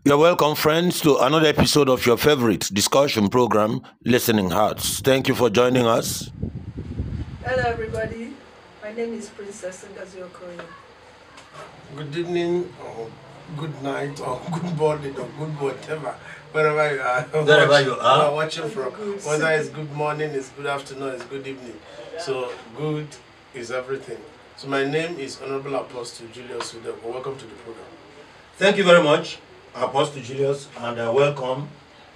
You're welcome, friends, to another episode of your favorite discussion program, Listening Hearts. Thank you for joining us. Hello, everybody. My name is Princess Okoye. Good evening, or good night, or good morning, or good whatever, wherever you are. Watching from. Whether it's good morning, it's good afternoon, it's good evening. So good is everything. So my name is Honorable Apostle Julius Udebo. Welcome to the program. Thank you very much, Apostle Julius, and welcome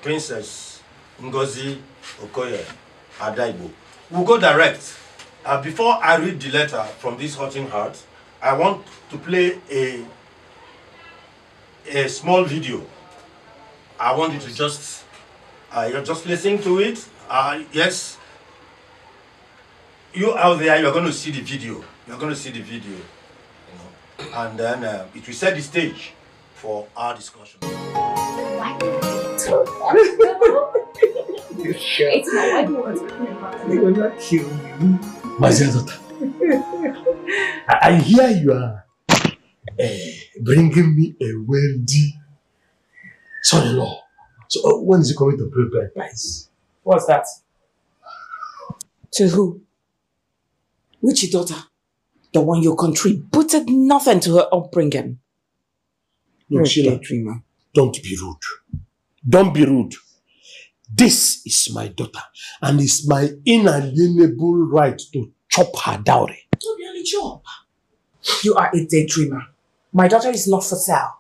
Princess Ngozi Okoye Adaibo. We'll go direct. Before I read the letter from this hurting heart, I want to play a small video. I want you to just listen to it. Yes, you out there, you're going to see the video. You're going to see the video, you know, and then it will set the stage for our discussion. It's not what you want to talk about. They will not kill you, my daughter. I hear you are bringing me a wealthy son-in-law. So when is he coming to pay my price? What's that? To who? Which daughter? The one you contributed nothing to her upbringing. No, Sheila, dreamer. Don't be rude. Don't be rude. This is my daughter, and it's my inalienable right to chop her dowry. Don't really chop. You are a daydreamer. My daughter is not for sale.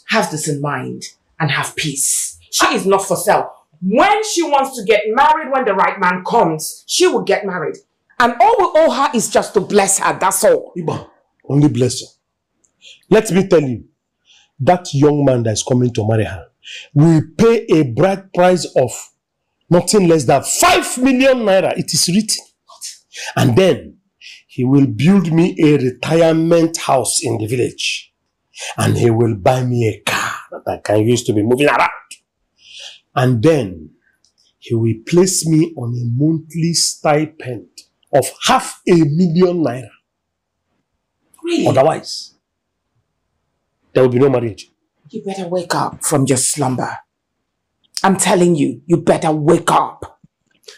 Have this in mind and have peace. She is not for sale. When she wants to get married, when the right man comes, she will get married. And all we owe her is just to bless her, that's all. Iba, only bless her. Let me tell you, that young man that is coming to marry her will pay a bride price of nothing less than 5 million naira. It is written. And then he will build me a retirement house in the village. And he will buy me a car that I can use to be moving around. And then he will place me on a monthly stipend of 500,000 naira. Really? Otherwise, there will be no marriage. You better wake up from your slumber. I'm telling you, you better wake up.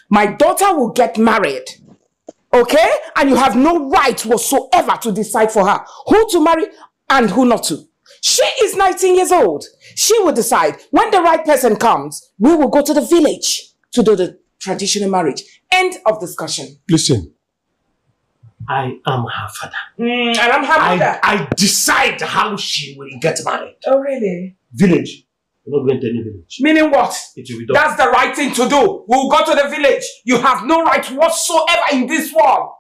My daughter will get married. Okay? And you have no right whatsoever to decide for her who to marry and who not to. She is 19 years old. She will decide. When the right person comes, we will go to the village to do the traditional marriage. End of discussion. Listen, I am her father. And I'm her mother. I decide how she will get married. Oh, really? Village. We're not going to any village. Meaning what? It will be done. That's the right thing to do. We'll go to the village. You have no right whatsoever in this world.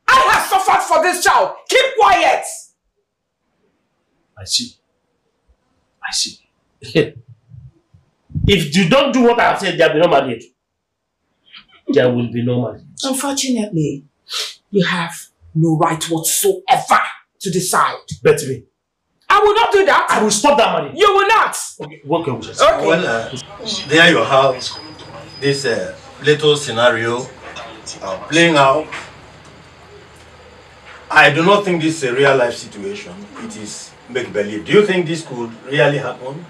I have suffered for this child. Keep quiet. I see. I see. If you don't do what I have said, there will be no marriage. There will be no marriage. Unfortunately, you have no right whatsoever to decide. Bet me. I will not do that. I will stop that marriage. You will not. Okay, what can we just okay. Well, there you have this little scenario playing out. I do not think this is a real life situation. It is make-believe. Do you think this could really happen,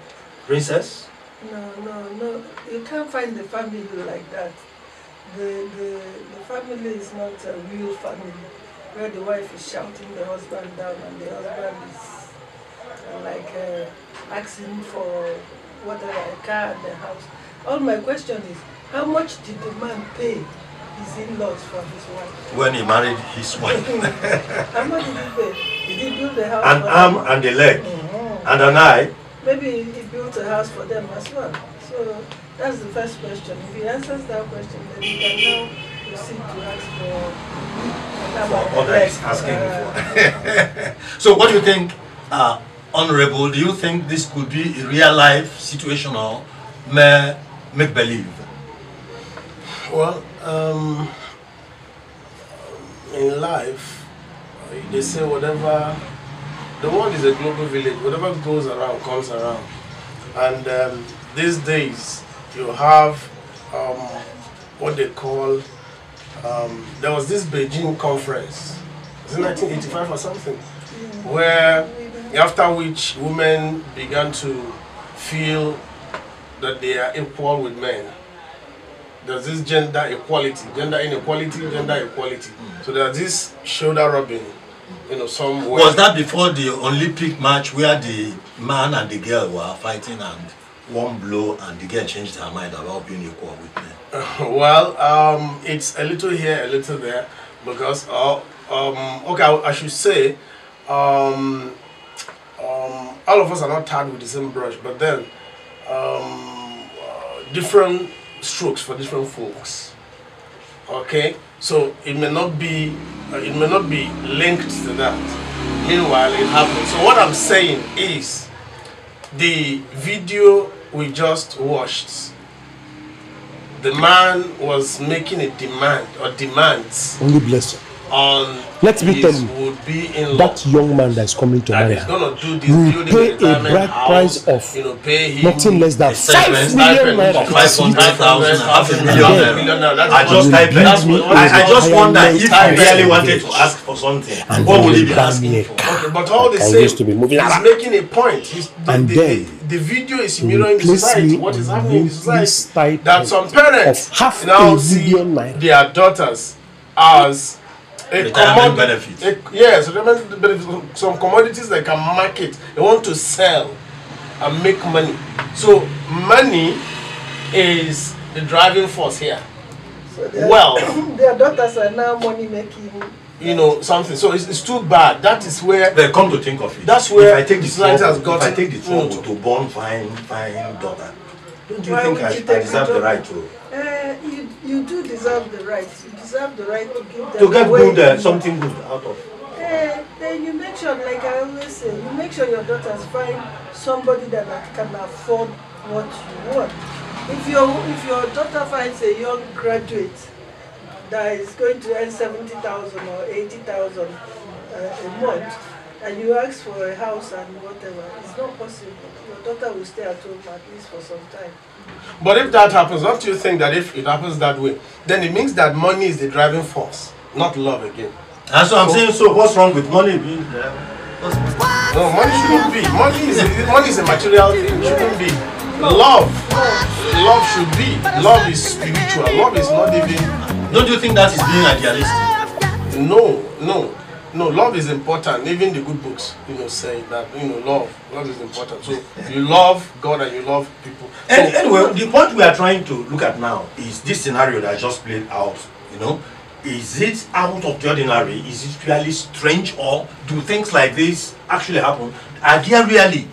Princess? No. You can't find the family like that. The family is not a real family, where the wife is shouting the husband down and the husband is asking for whatever, a car and a house. All my question is, how much did the man pay his in-laws for his wife? When he married his wife. How much did he pay? Did he build a house an for arm them? and a leg and an eye. Maybe he built a house for them as well. So that's the first question. If he answers that question, then he can now proceed to ask for others asking for. So what do you think, Honorable, do you think this could be a real life situation or make believe? Well, in life, they say whatever, the world is a global village, whatever goes around comes around. And these days, you have what they call, there was this Beijing conference, was it 1985 or something, where after which women began to feel that they are equal with men. There's this gender equality, gender inequality, gender equality. So there's this shoulder rubbing, somewhere. Was that before the Olympic match where the man and the girl were fighting and one blow and the girl changed her mind about being equal with men? Well, it's a little here, a little there, because okay, I should say, all of us are not tarred with the same brush, but then different strokes for different folks. Okay, so it may not be linked to that. Meanwhile, it happens. So what I'm saying is, the video we just watched, the man was making a demand or demands. Only blessing. On let me tell you, would be in that young man that is coming to marry her will pay a bride price of pay him nothing less than 5 million naira. 500,000, half a million naira. I just typed it. I just wonder if he really wanted to ask for something. What would he be asking for? Okay, but all the same, he's making a point. The video is mirroring the society. What is happening in the society? That some parents now see their daughters as retirement benefits. Yes, retirement benefits. Some commodities they can market. They want to sell and make money. So money is the driving force here. So their daughters are now money making. Something. So it's too bad. That is where they come to think of it. That's where if I take the society has got. If I take the trouble to born fine daughter, don't you think I deserve the right to? You do deserve the right. You deserve the right to give them to get good, something good out of. Then you make sure, like I always say, you make sure your daughters find somebody that can afford what you want. If your daughter finds a young graduate that is going to earn 70,000 or 80,000 a month, and you ask for a house and whatever, it's not possible. Your daughter will stay at home at least for some time. But if that happens, don't you think that if it happens that way, then it means that money is the driving force, not love again? That's what I'm saying. So what's wrong with money being there? No, money shouldn't be. Money is a material thing. It shouldn't be. Love should be. Love is spiritual. Love is not even. Don't you think that is being idealistic? No. Love is important. Even the good books, say that love is important. So you love God and you love people. So, anyway, the point we are trying to look at now is this scenario that I just played out. Is it out of the ordinary? Is it really strange, or do things like this actually happen? Are there really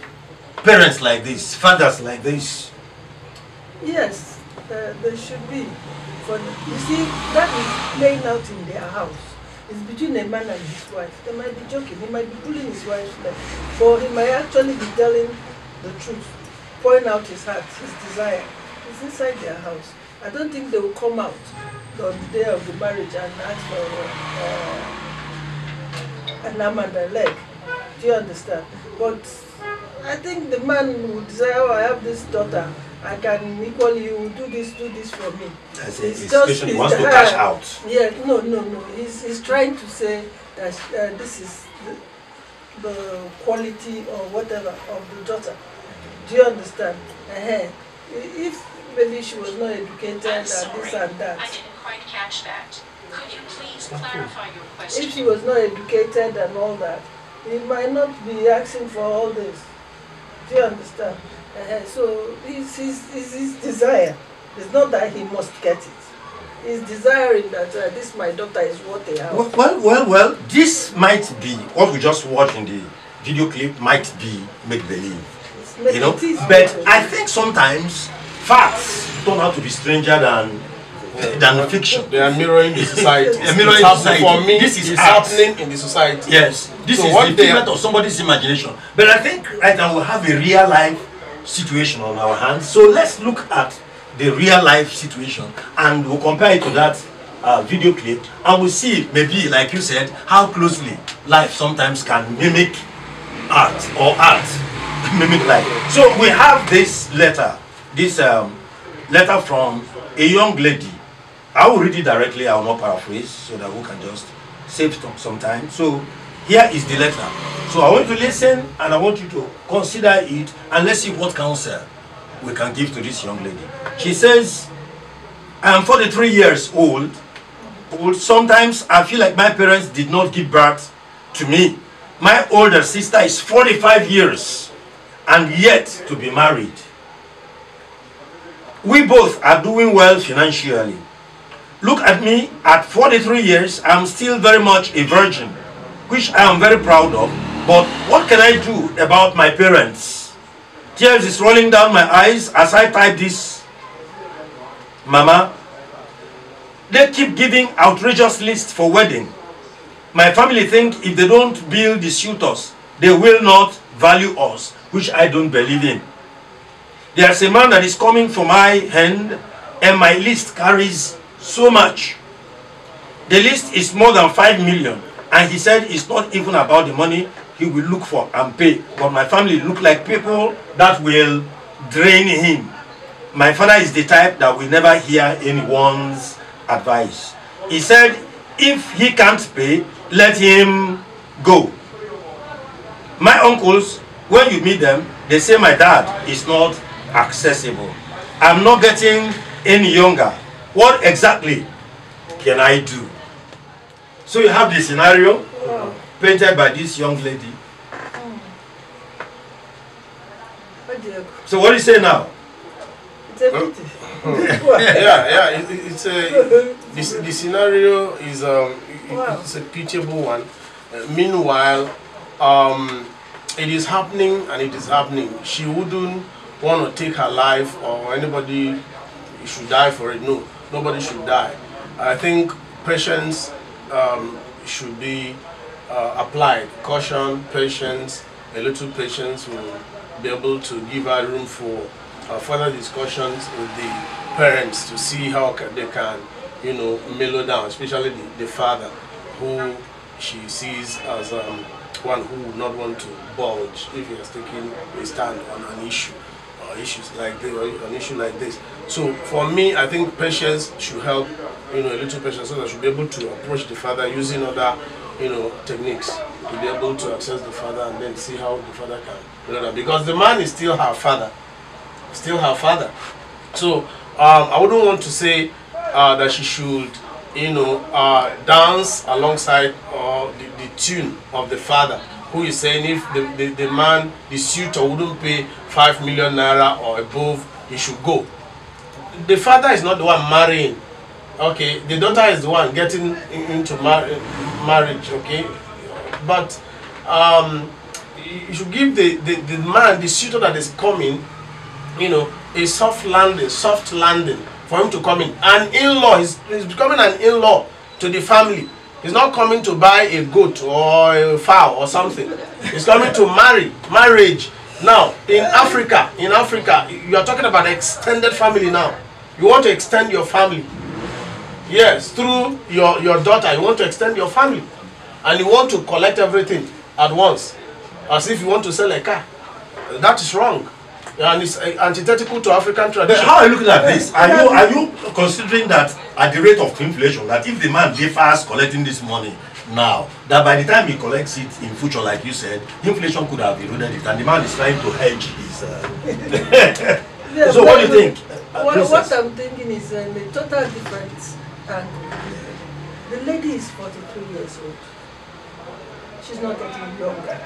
parents like this, fathers like this? Yes, there should be. You see, that is playing out in their house. It's between a man and his wife. They might be joking, he might be pulling his wife's leg, but he might actually be telling the truth, pouring out his heart, his desire. It's inside their house. I don't think they will come out on the day of the marriage and ask for an arm and a leg. Do you understand? But I think the man would desire, I have this daughter, I can equally, you will do this for me. He wants to cash out. Yeah, no. He's trying to say that this is the quality or whatever of the daughter. Do you understand? If maybe she was not educated and this and that. I didn't quite catch that. Could you please clarify your question? If she was not educated and all that, he might not be asking for all this. Do you understand? So it's his desire. It's not that he must get it. He's desiring that this my daughter is what they have. Well, this might be, what we just watched in the video clip might be make-believe. But I think sometimes facts turn out to be stranger than fiction. They are mirroring the society. For me, this is happening in the society. Yes, this is the figment of somebody's imagination. But I think right now we have a real life situation on our hands. So let's look at the real life situation and we'll compare it to that video clip, and we'll see, maybe like you said, how closely life sometimes can mimic art, or art mimic life. So we have this letter from a young lady. I will read it directly, I will not paraphrase, so that we can just save some time. So Here is the letter. So I want you to listen and I want you to consider it and let's see what counsel we can give to this young lady. She says, I am 43 years old. Sometimes I feel like my parents did not give birth to me. My older sister is 45 years and yet to be married. We both are doing well financially. Look at me, at 43 years, I'm still very much a virgin, which I am very proud of. But what can I do about my parents? Tears is rolling down my eyes as I type this. Mama, they keep giving outrageous lists for wedding. My family think if they don't bill the suitors, they will not value us, which I don't believe in. There's a man that is coming for my hand, and my list carries so much. The list is more than 5 million, and he said it's not even about the money he will look for and pay. But my family look like people that will drain him. My father is the type that will never hear anyone's advice. He said if he can't pay, let him go. My uncles, when you meet them, they say my dad is not accessible. I'm not getting any younger. What exactly can I do? So you have the scenario painted by this young lady. So what do you say now? It's a pity. It's the scenario is it's a pitiable one. Meanwhile, it is happening and it is happening. She wouldn't want to take her life or anybody should die for it. No, nobody should die. I think patience should be applied. Caution, patience, a little patience will be able to give her room for further discussions with the parents to see how they can, mellow down, especially the father, who she sees as one who would not want to budge if he has taken a stand on an issue or issues like this, or an issue like this. So for me, I think patience should help, a little patience, so that she'll be able to approach the father using other, techniques to be able to access the father and then see how the father can, because the man is still her father, So I wouldn't want to say that she should, dance alongside the tune of the father, who is saying if the man, the suitor, wouldn't pay 5 million naira or above, he should go. The father is not the one marrying. Okay, the daughter is the one getting into marriage. Okay, but you should give the man, the suitor that is coming, a soft landing for him to come in. An in-law, he's becoming an in-law to the family. He's not coming to buy a goat or a fowl or something. He's coming to marriage. Now, in Africa, you are talking about extended family now. You want to extend your family. Yes, through your daughter, you want to extend your family. And you want to collect everything at once. As if you want to sell a car. That is wrong. And it's antithetical to African tradition. But how are you looking at this? Are you considering that at the rate of inflation, that if the man differs collecting this money now, that by the time he collects it in future, like you said, inflation could have eroded it, and the man is trying to hedge his... Yeah, so what do you think? What I'm thinking is a total different angle. The lady is 43 years old. She's not getting younger.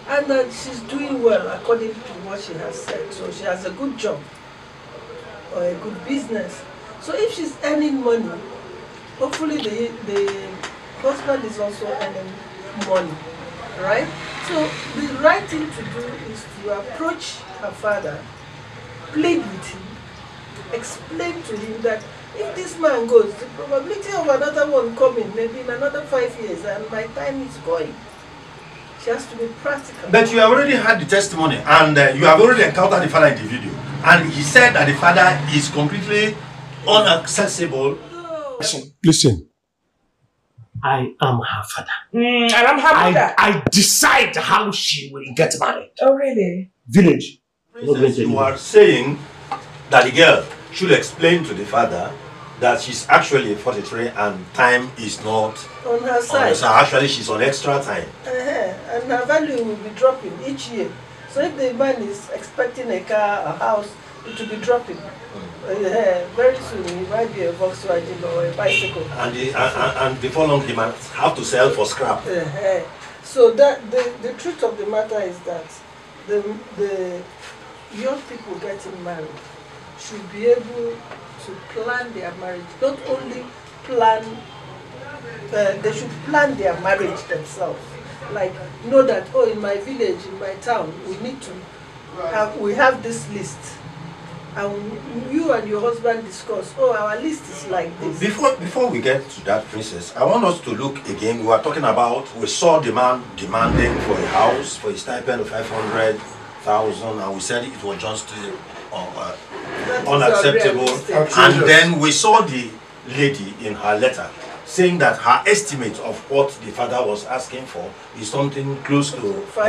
And she's doing well according to what she has said. So she has a good job or a good business. So if she's earning money, hopefully the husband is also earning money, right? So the right thing to do is to approach her father, plead with him, explain to him that if this man goes, the probability of another one coming, maybe in another 5 years, and my time is going. She has to be practical. But you have already had the testimony, and you have already encountered the father in the video. And he said that the father is completely inaccessible. No. Listen. I am her father. And I'm her mother. I decide how she will get married. Oh, really? Village. You are saying that the girl should explain to the father that she's actually 43 and time is not on her side. So actually, she's on extra time. And her value will be dropping each year. So if the man is expecting a car, a house, it will be dropping. Very soon, he might be a Volkswagen or a bicycle. And before long, he might have to sell for scrap. So that the truth of the matter is that the young people getting married should be able to plan their marriage. Not only plan, they should plan their marriage themselves. Like, know that, oh, in my village, in my town, we have this list. And you and your husband discuss, oh, our list is like this. Before we get to that, Princess, I want us to look again. We were talking about, we saw the man demanding for a house, for a stipend of 500,000, and we said it was just unacceptable. And then we saw the lady in her letter saying that her estimate of what the father was asking for is something close to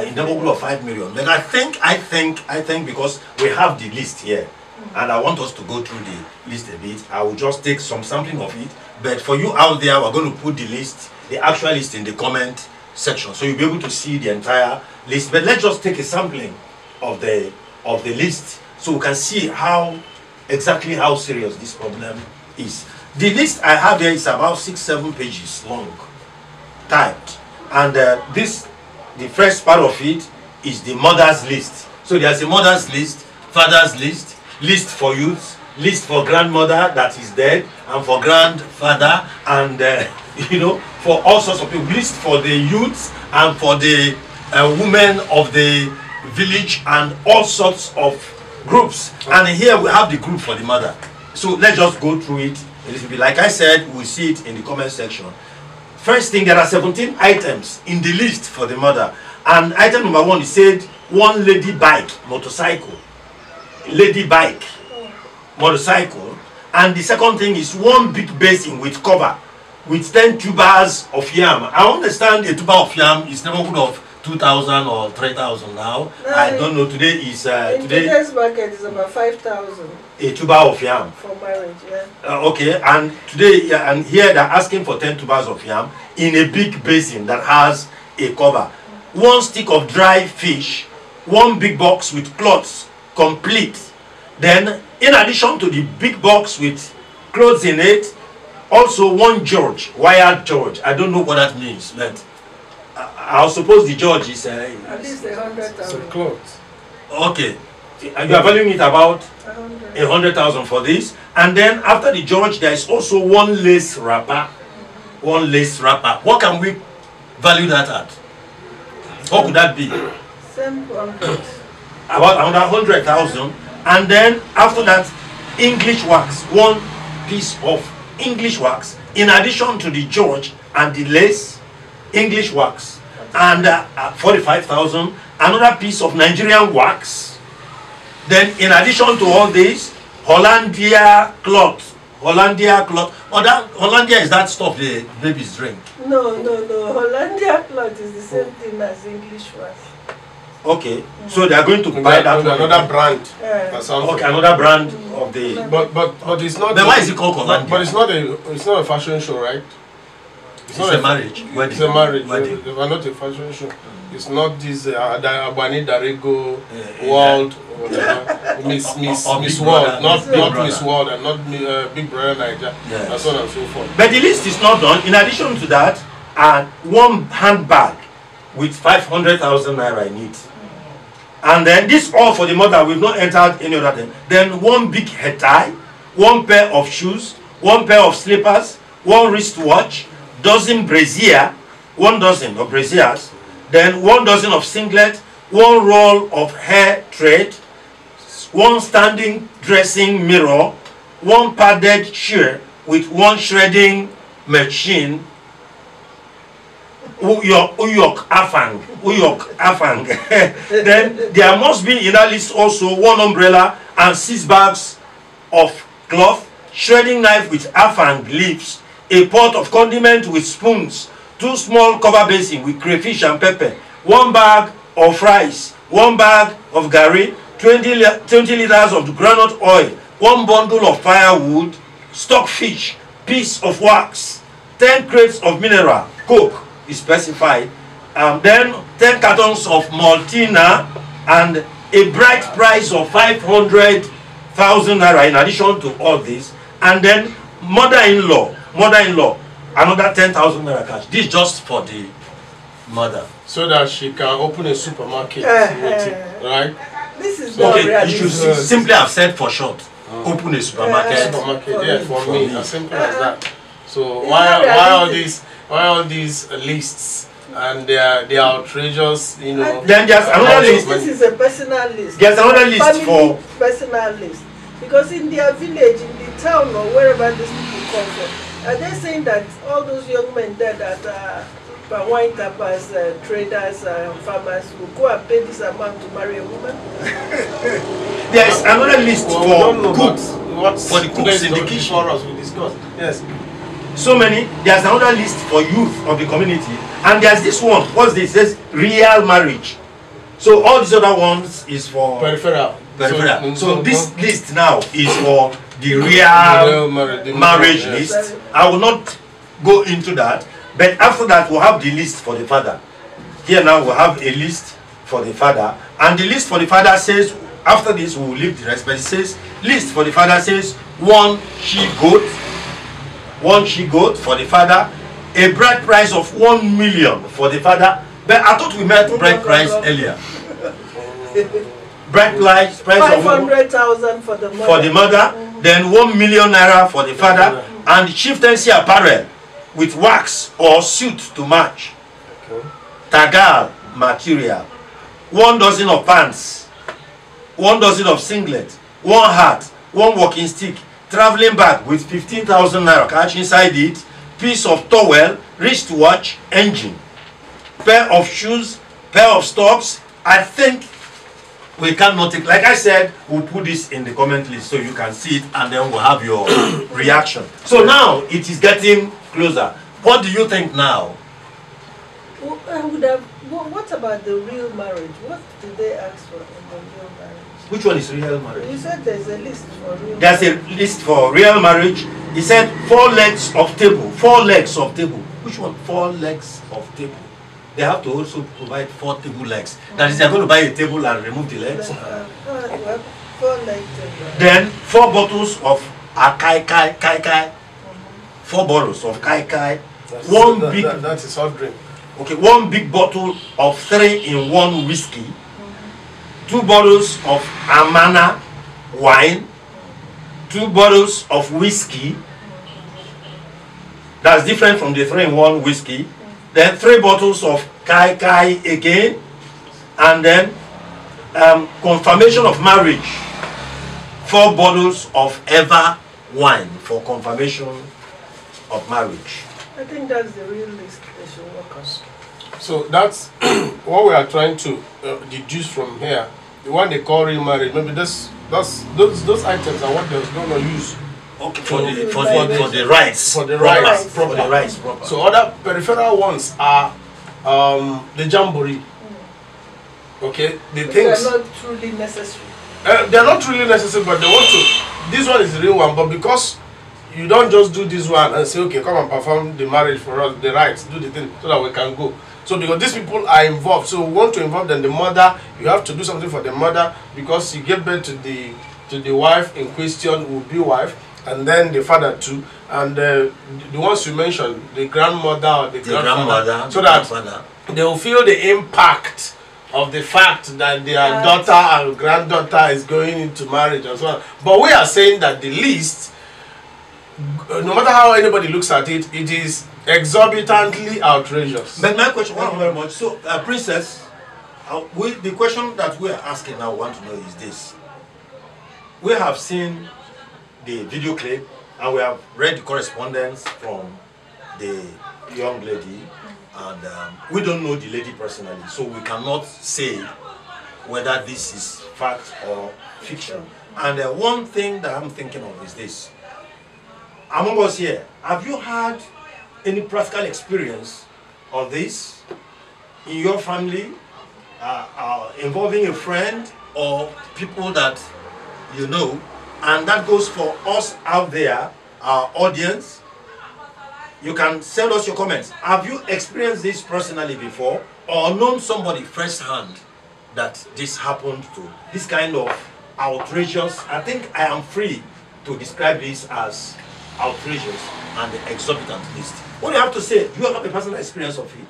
in the neighborhood of 5 million. Then I think because we have the list here, and I want us to go through the list a bit. I will just take some sampling of it. But for you out there, we're going to put the list, the actual list, in the comment section, so you'll be able to see the entire list. But let's just take a sampling of the list, so we can see exactly how serious this problem is. The list I have here is about 6-7 pages long, typed, and the first part of it is the mother's list. So there's a mother's list, father's list, list for youth, list for grandmother that is dead, and for grandfather, and for all sorts of people, list for the youths and for the women of the village, and all sorts of groups. And here we have the group for the mother. So let's just go through it a little bit. Like I said, we'll see it in the comment section. First thing, there are 17 items in the list for the mother. And item number 1 is said, one lady bike, motorcycle. Lady bike, motorcycle. And the second thing is one big basin with cover, with 10 tubers of yam. I understand a tuber of yam is neighborhood of 2,000 or 3,000 now. No, I don't know. Today is today's market is about 5,000. A tuber of yam for marriage, yeah. Okay, and today and here they're asking for 10 tubers of yam in a big basin that has a cover. One stick of dry fish, one big box with clothes, complete. Then, in addition to the big box with clothes in it, also one George, wired George. I don't know what that means, but I suppose the George is at least 100,000 clothes. Okay, you are valuing it about 100,000 for this. And then after the George, there is also one lace wrapper. One lace wrapper. What can we value that at? What could that be? Same 100. About 100,000. And then after that, English wax. One piece of English wax. In addition to the George and the lace, English wax. And 45,000. Another piece of Nigerian wax. Then in addition to all this, Hollandia cloth. Hollandia cloth. Oh, that Hollandia is that stuff the babies drink. No. Hollandia cloth is the same thing as English wax. Okay, so they are going to buy that another brand. Okay, another brand of the. But it's not. Then why is it called Hollandia? But it's not a fashion show, right? It's a marriage. Wedding. It's a marriage. Wedding. They are not a fashion show. It's not this Abani Darego World or whatever. Miss World, not Miss World, and not Big Brother Niger. Yes. And so on and so forth. But the list is not done. In addition to that, one handbag with 500,000 naira in it. And then this all for the mother. We've not entered any other thing. Then one big head tie, one pair of shoes, one pair of slippers, one wristwatch, dozen brassiere, 1 dozen of brassieres, then 1 dozen of singlet, 1 roll of hair thread, 1 standing dressing mirror, 1 padded chair with 1 shredding machine. Uyok afang. Then there must be in that list also 1 umbrella and 6 bags of cloth, shredding knife with afang leaves, a pot of condiment with spoons, 2 small cover basin with crayfish and pepper, 1 bag of rice, 1 bag of gari, 20 liters of groundnut oil, 1 bundle of firewood, stockfish, piece of wax, 10 crates of mineral, coke is specified, then 10 cartons of Maltina, and a bright price of 500,000 naira in addition to all this, and then mother-in-law, another 10,000 naira cash. This just for the mother. So that she can open a supermarket with it, right? This is So- not Okay, you realistic. should simply have said for short, open a supermarket. Supermarket, yeah, for me, as simple as that. So It's why not realistic. why all these lists and they are outrageous, you know? Then there's another list. This is a personal list. There's another list Family for- personal list. Because in their village, in the town or wherever these people come from, are they saying that all those young men there that are wine tappers, traders, farmers will go and pay this amount to marry a woman? There's another list Well, we don't know, for cooks. but what's for the cooks in the kitchen. For us, we discuss. Yes. So many. There's another list for youth of the community, and there's this one. What's this? It says real marriage. So all these other ones is for Peripheral. peripheral. So So this list now is for the real marriage yes. list. I will not go into that, but after that we'll have the list for the father. Here now we'll have a list for the father, and the list for the father says, after this we will leave the rest, but it says list for the father says one she goat for the father, a bride price of 1 million for the father. But I thought we met bride price earlier. Bride price of 500,000 for the mother. for the mother, then 1 million naira for the father, and chieftaincy apparel with wax or suit to match. Tagal material, 1 dozen of pants, 1 dozen of singlet, 1 hat, 1 walking stick, traveling bag with 15,000 naira cash inside it, piece of towel, wristwatch, engine, pair of shoes, pair of stocks. I think we cannot take, like I said, we'll put this in the comment list so you can see it, and then we'll have your reaction. So now it is getting closer. What do you think now? What about the real marriage? What did they ask for in the real marriage? Which one is real marriage? You said there's a list for real There's marriage. a list for real marriage. He said 4 legs of table. 4 legs of table. Which one? 4 legs of table. They have to also provide 4 table legs. That is, they're going to buy a table and remove the legs. Well, 4 legs. Then 4 bottles of kai. 4 bottles of kai. That is hot drink. Okay, 1 big bottle of 3-in-1 whiskey. 2 bottles of Amana wine. 2 bottles of whiskey. That's different from the 3-in-1 whiskey. Then 3 bottles of kai again. And then confirmation of marriage. 4 bottles of Eva wine for confirmation of marriage. I think that's the real list they should work on. So that's what we are trying to deduce from here. The one they call real marriage. Maybe those items are what they're going to use. Okay, for the rights. For the proper. rights For the rights proper. So other peripheral ones are the jamboree. Okay, the They things. are not truly necessary. They're not really necessary, but they want to. This one is the real one, but because you don't just do this one and say, okay, come and perform the marriage for us, the rights, do the thing, so that we can go. So because these people are involved, so we want to involve them. The mother, you have to do something for the mother because you give birth to the wife in question, will be wife, and then the father too, and the ones you mentioned, the grandmother or the grandfather, so that they will feel the impact of the fact that their daughter and granddaughter is going into marriage and so on. But we are saying that the list, no matter how anybody looks at it, it is exorbitantly outrageous. But my question, thank you very much. So, Princess, the question that we are asking now, want to know is this. We have seen the video clip and we have read the correspondence from the young lady, and we don't know the lady personally, so we cannot say whether this is fact or fiction. And one thing that I'm thinking of is this. Among us here, have you had any practical experience of this in your family, involving a friend or people that you know? And that goes for us out there our audience. You can send us your comments. Have you experienced this personally before, or known somebody firsthand that this happened to? This kind of outrageous, I think I am free to describe this as outrageous and exorbitant list. What do you have to say? Do you have a personal experience of it?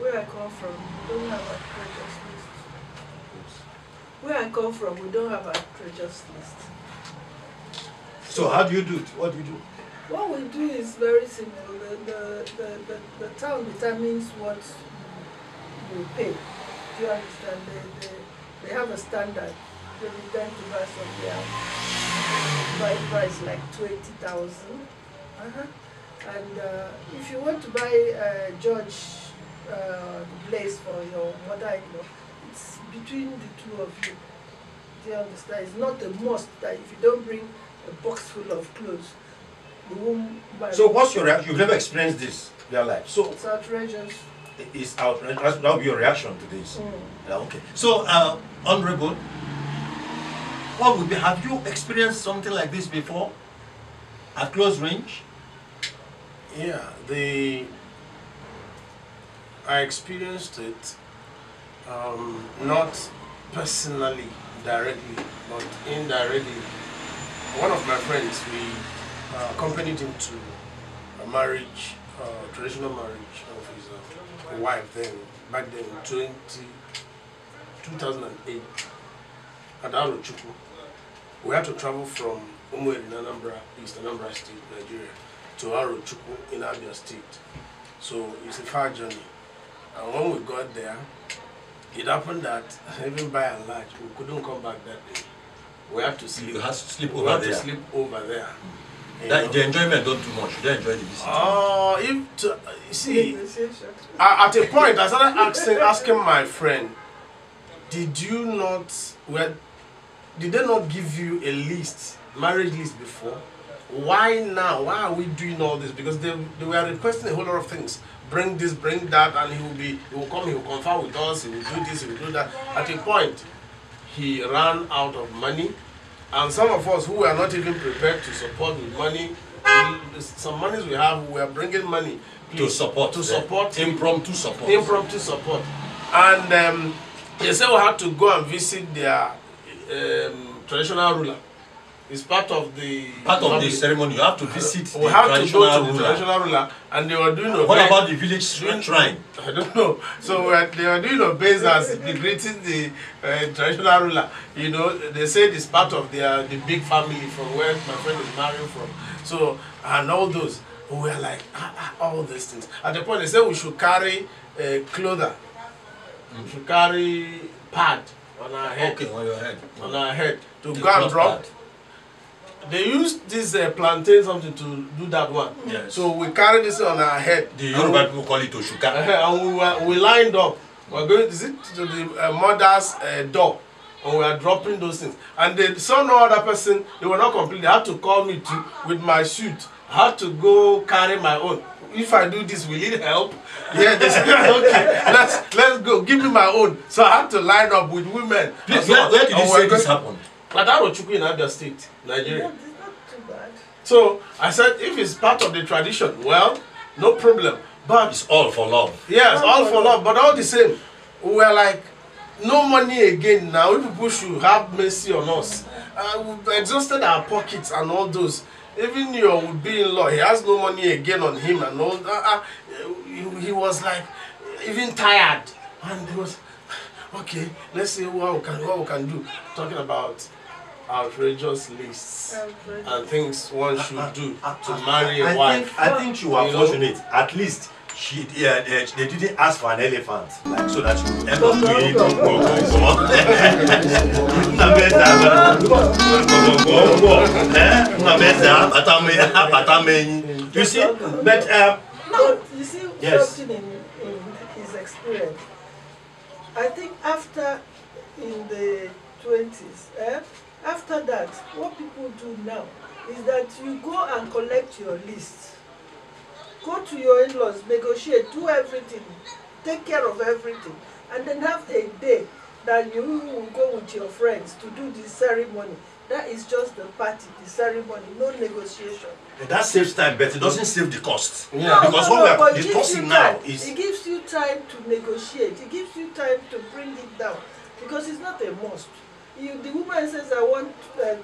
Where I come from, we don't have outrageous list. Where I come from, we don't have outrageous list. So how do you do it? What do you do? What we do is very simple. The town determines what you pay. Do you understand? They have a standard. They tend to buy from their buy price like 20,000. And if you want to buy George the place for your mother-in-law, it's between the two of you. Do you understand? It's not a must that if you don't bring a box full of clothes, you won't buy. So what's your reaction? You've never experienced this in your life. So it's outrageous. It's outrageous. That would be your reaction to this. Yeah, okay. So, Honorable, what would be? Have you experienced something like this before? At close range? Yeah, I experienced it, not personally, directly, but indirectly. One of my friends, we accompanied him to a marriage, traditional marriage of his wife then, back then in 2008, at Aug'24. We had to travel from Umueri in Anambra, East Anambra State, Nigeria, to Aug'24 in Abia State. So it's a far journey. And when we got there, it happened that even by and large, we couldn't come back that day. We had to sleep. You had to sleep we over had there. to sleep over there. The enjoyment don't too much. You don't enjoy the visit. You see, at a point, I started asking my friend, did they not give you a list, marriage list before? Why now? Why are we doing all this? Because they were requesting a whole lot of things. Bring this, bring that, and he will come, he will confer with us, he will do this, he will do that. At a point, he ran out of money, and some of us who were not even prepared to support with money, some monies we have, we are bringing money to support impromptu support. And they said we had to go and visit their traditional ruler. It's part of the ceremony. You have to visit we have to go to the traditional ruler, and they were doing what about the village shrine? I don't know. So they were doing obeisance, greeting the traditional ruler. You know, they said it's part of the big family from where my friend is marrying from. So, and all those, we were like, all these things. At the point, they said we should carry clothes. We should carry pad on our head. Okay, on your head. On our head to go and drop. Pad. They used this plantain something to do that one. Yes. So we carry this on our head. The Yoruba people call it Oshuka. And we lined up. We're going to the mother's door. And we are dropping those things. And they saw no other person. They were not complete. They had to call me too with my suit. I had to go carry my own. If I do this, will it help? Yeah, they said, okay, let's go. Give me my own. So I had to line up with women. Please, where did you say this happened? At Aug'24 in Abia State, Nigeria. It's not too bad. So I said, if it's part of the tradition, well, no problem. But it's all for love. Yes, all for love. But all the same, we were like, no money again now. We people should have mercy on us. We've exhausted our pockets and all those. Even your would-be-in-law, he has no money again on him and all. He was like, even tired. And he was, okay, let's see what we can do. Talking about outrageous lists and things one should do to marry a wife. I think you are fortunate. At least they didn't ask for an elephant, like, so that you end up doing it. You see, but no, you see, yes. something in his experience. I think after in the 20s, after that, what people do now is that you go and collect your list. Go to your in-laws, negotiate, do everything, take care of everything, and then have a day that you will go with your friends to do the ceremony. That is just the party, the ceremony, no negotiation. That saves time, but it doesn't save the cost. Yeah. Because what we are discussing now is... It gives you time to negotiate. It gives you time to bring it down. Because it's not a must. The woman says, I want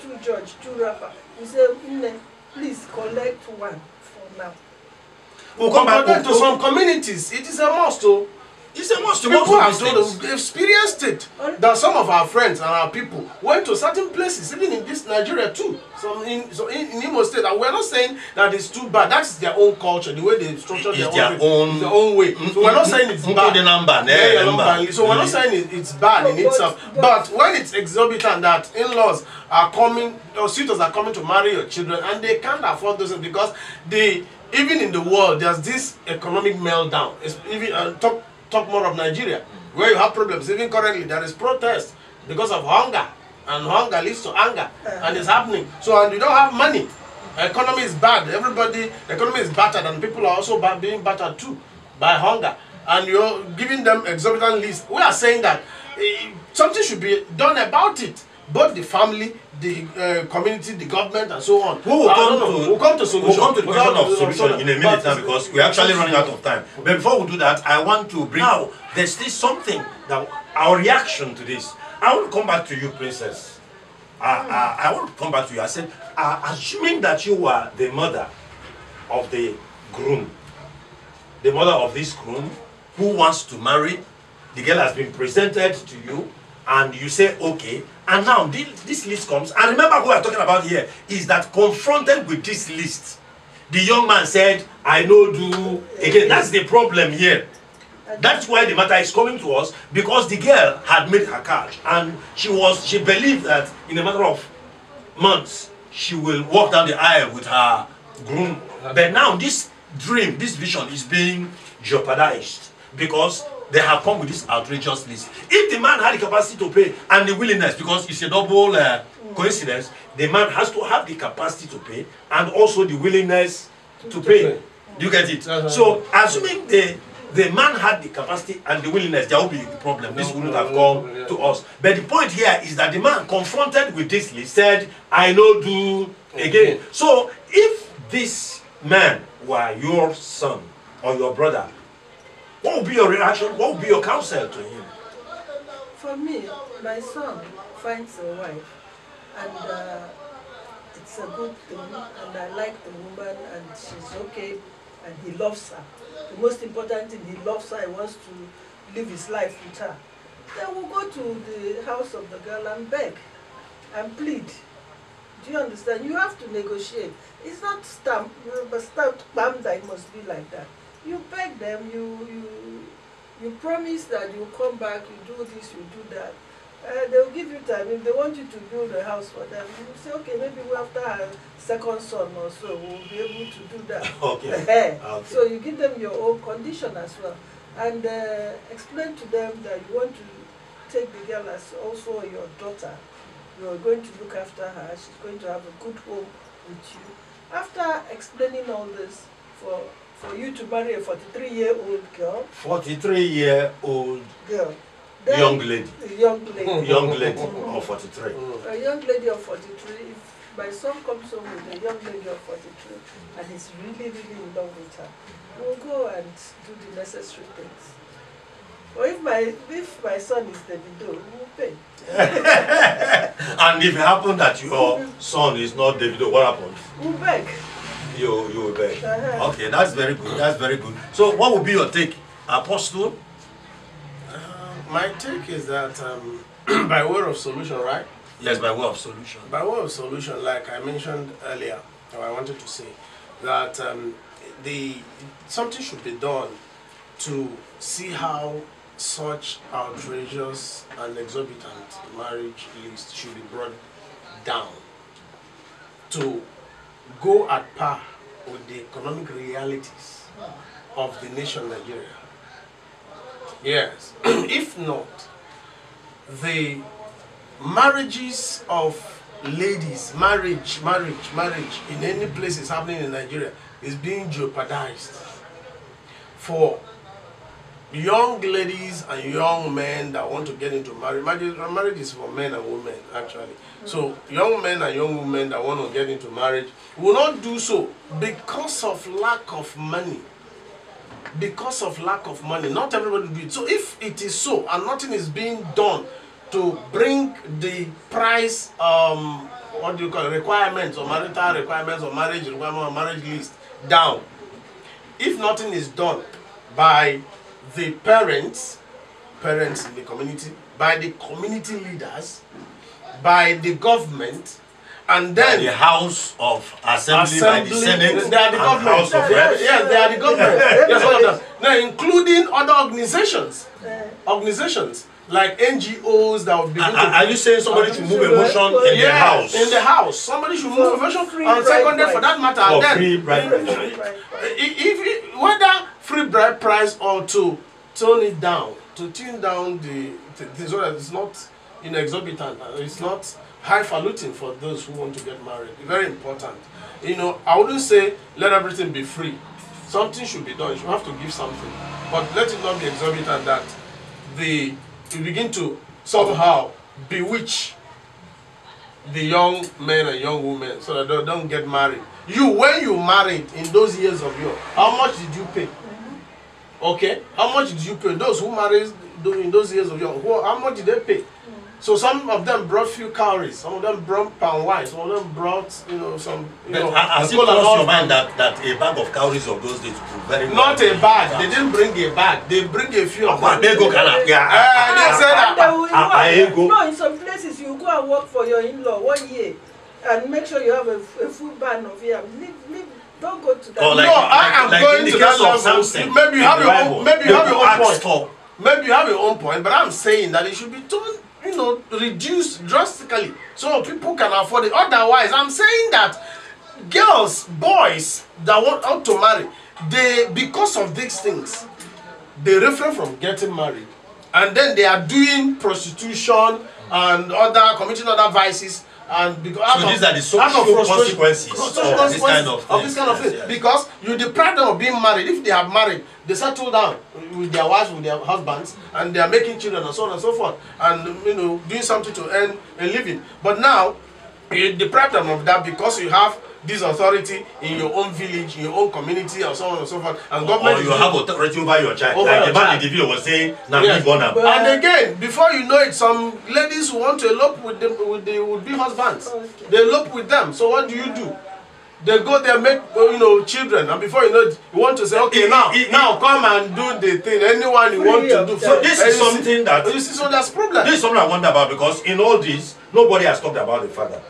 2 judge, 2 rapper. You say, please collect 1 for now. We'll come back to some communities. It is a must. It's a must. People have experienced it. That some of our friends and our people went to certain places, even in this Nigeria too. In Imo State, and we're not saying that it's too bad. That's their own culture, the way they structure their own way. So we're not saying it's bad. So we're not saying it's bad in itself. But when it's exorbitant that in-laws are coming, or suitors are coming to marry your children, and they can't afford those things because even in the world, there's this economic meltdown. It's even talk more of Nigeria, where you have problems. Even currently, there is protest because of hunger, and hunger leads to anger, and it's happening. So, and you don't have money. Economy is bad. Economy is battered, and people are also being battered too by hunger. And you're giving them exorbitant lists. We are saying that something should be done about it. Both the family, the community, the government, and so on. We'll come to the question of solution in a minute now, because we're actually running out of time. But before we do that, I want to bring out, there's still something that our reaction to this. I want to come back to you, Princess. I want to come back to you. I said, assuming that you were the mother of the groom, the mother of this groom who wants to marry, the girl has been presented to you, and you say, okay, and now this list comes, and remember who we're talking about here is that confronted with this list, the young man said, I know do, again, that's the problem here. That's why the matter is coming to us, because the girl had made her card, and she believed that in a matter of months, she will walk down the aisle with her groom. But now this dream, this vision is being jeopardized, because they have come with this outrageous list. If the man had the capacity to pay and the willingness, because it's a double coincidence, the man has to have the capacity to pay and also the willingness to pay. Do you get it? So, assuming the man had the capacity and the willingness, there will be a problem. This wouldn't have come to us. But the point here is that the man confronted with this list said, I know do again. So, if this man were your son or your brother, what would be your reaction? What would be your counsel to him? For me, my son finds a wife, and it's a good thing, and I like the woman, and she's okay, and he loves her. The most important thing, he loves her, he wants to live his life with her. Then we'll go to the house of the girl and beg and plead. Do you understand? You have to negotiate. It's not stamped that it must be like that. You beg them, you promise that you come back, you do this, you do that. They'll give you time. If they want you to build a house for them, you say, okay, maybe after her second son or so, we'll be able to do that. Okay. So you give them your own condition as well. And explain to them that you want to take the girl as also your daughter. You're going to look after her. She's going to have a good home with you. After explaining all this, for you to marry a 43-year-old girl. 43-year-old girl. Young lady. Young lady. Young lady of 43. A young lady of 43. If my son comes home with a young lady of 43 and he's really, really in love with her, we'll go and do the necessary things. Or if my son is Davido, we'll pay. And if it happened that your son is not Davido, what happens? We'll beg. You will beg. Okay, that's very good. That's very good. So, what would be your take, Apostle? My take is that by way of solution, right? Yes, by way of solution. By way of solution, like I mentioned earlier, or I wanted to say, that something should be done to see how such outrageous and exorbitant marriage list should be brought down to go at par with the economic realities of the nation Nigeria. Yes. If not, the marriages of ladies, marriage in any place is happening in Nigeria is being jeopardized for young ladies and young men that want to get into marriage. Marriage is for men and women, actually. So young men and young women that want to get into marriage will not do so because of lack of money. Because of lack of money, not everybody do it. So if it is so, and nothing is being done to bring the price, what do you call it, requirements or marital requirements or marriage requirements or marriage list down, if nothing is done by the parents in the community, by the community leaders, by the government, and then by the House of Assembly, by the Senate, they are the government. House of Reps. Yes, they are the government. Yes, all of them. Now, including other organizations like NGOs that would be. Are you saying somebody should move a motion in the House? In the House, somebody should move a motion, and seconded for that matter. For then, free bride if whether free bride price or to tone it down, to tune down the so that it's not exorbitant, it's not highfalutin for those who want to get married. Very important. You know, I wouldn't say let everything be free. Something should be done. You should have to give something, but let it not be exorbitant that you begin to somehow bewitch the young men and young women so that they don't get married. When you married in those years of yours, how much did you pay? Okay, how much did you pay? Those who married in those years of yours, how much did they pay? So some of them brought few cowries, some of them brought palm wine, some of them brought, some. Has it crossed your mind that a bag of cowries of those days would be very not a bag. They didn't bring a bag. They bring a few of them. They go they said that. No, in some places you go and work for your in-law 1 year and make sure you have a full ban of yam. Leave. Don't go to that. Or I am going to that level. Maybe you have your own point. Maybe you have your own point, but I'm saying that it should be done. Reduced drastically so people can afford it. Otherwise, I'm saying that girls, boys that want to marry, because of these things, they refrain from getting married, and then they are doing prostitution and committing other vices. And because so these are the social consequences of this kind of thing. Yes. Because you deprive them of being married. If they have married, they settle down with their wives, with their husbands, and they are making children and so on and so forth, and doing something to earn a living. But now you deprive them of that because you have this authority in your own village, in your own community, and so on and so forth. And government or you have authority over your child. Like the man in the video was saying, now we born them. And again, before you know it, some ladies who want to elope with them, with the would-be husbands. Okay. They elope with them. So what do? They go there, make children, and before you know it, you want to say, okay, now come and do the thing. Anyone you want to do. So this is something that you see. So that's problem. This is something I wonder about, because in all this, nobody has talked about the father.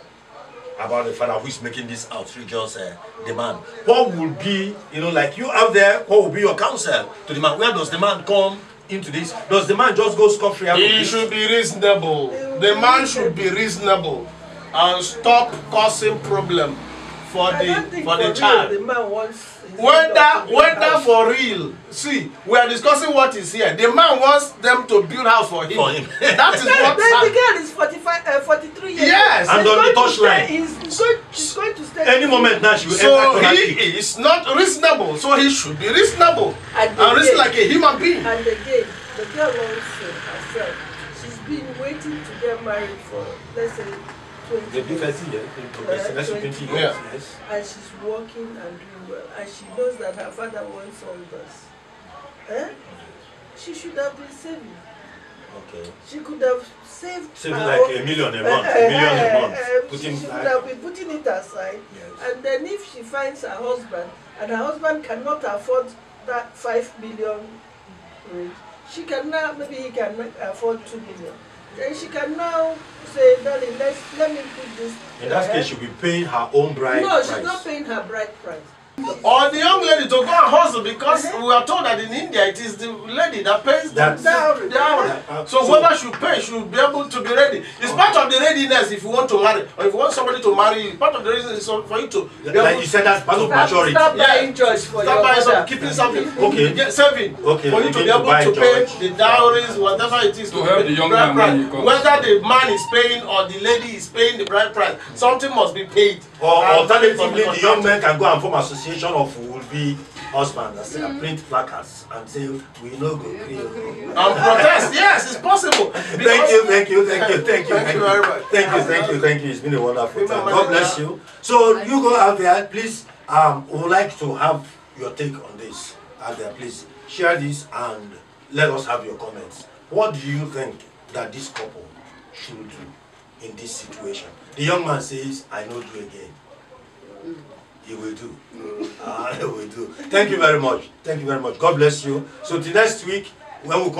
About the father who is making this outrageous demand. What will be, like you out there, what will be your counsel to the man? Where does the man come into this? Does the man just go scot-free? He should be reasonable. The man should be reasonable and stop causing problem for the child. The man wants whether for real. See, we are discussing what is here. The man wants them to build house for him. That is what. The girl is 43 years. Yes, and on the touchline. She's going to stay. Any moment now she will so he is not reasonable. So he should be reasonable and reason like a human being. And again, the girl wants herself. She's been waiting to get married for, let's say, 20 years. 20 years. Yes. And she's working and doing well. And she knows that her father wants all this. She should have been saving. Okay. She could have saving like $1 million a month. She should have been putting it aside. Yes. And then if she finds her husband, and her husband cannot afford that 5 million rate, she can now, maybe he can afford 2 million. Then she can now say, darling, let me put this. In that case, she'll be paying her own bride price. No, she's not paying her bride price. Or the young lady to go and hustle, because we are told that in India it is the lady that pays the dowry. So whoever should pay should be able to be ready. It's part of the readiness if you want to marry, or if you want somebody to marry you. Part of the reason is for you to. Like you said, that's part of maturity. Start buying choice for your mother. Keeping something. Okay. Saving. Okay. For you to be able to pay the dowries, whatever it is. To help the young man when he comes. Whether the man is paying or the lady is paying the bride price, something must be paid. Or alternatively, the young men can go and form association of will be husband and say, print placards and say, we no go agree. And protest, yes, it's possible. Thank you very much. Thank Thank you. It's been a wonderful time. God bless you. So you go out there, please. We would like to have your take on this. Out there, please share this and let us have your comments. What do you think that this couple should do in this situation? The young man says, I know do again. He will do. He will do. Thank you very much. Thank you very much. God bless you. So till next week, when we come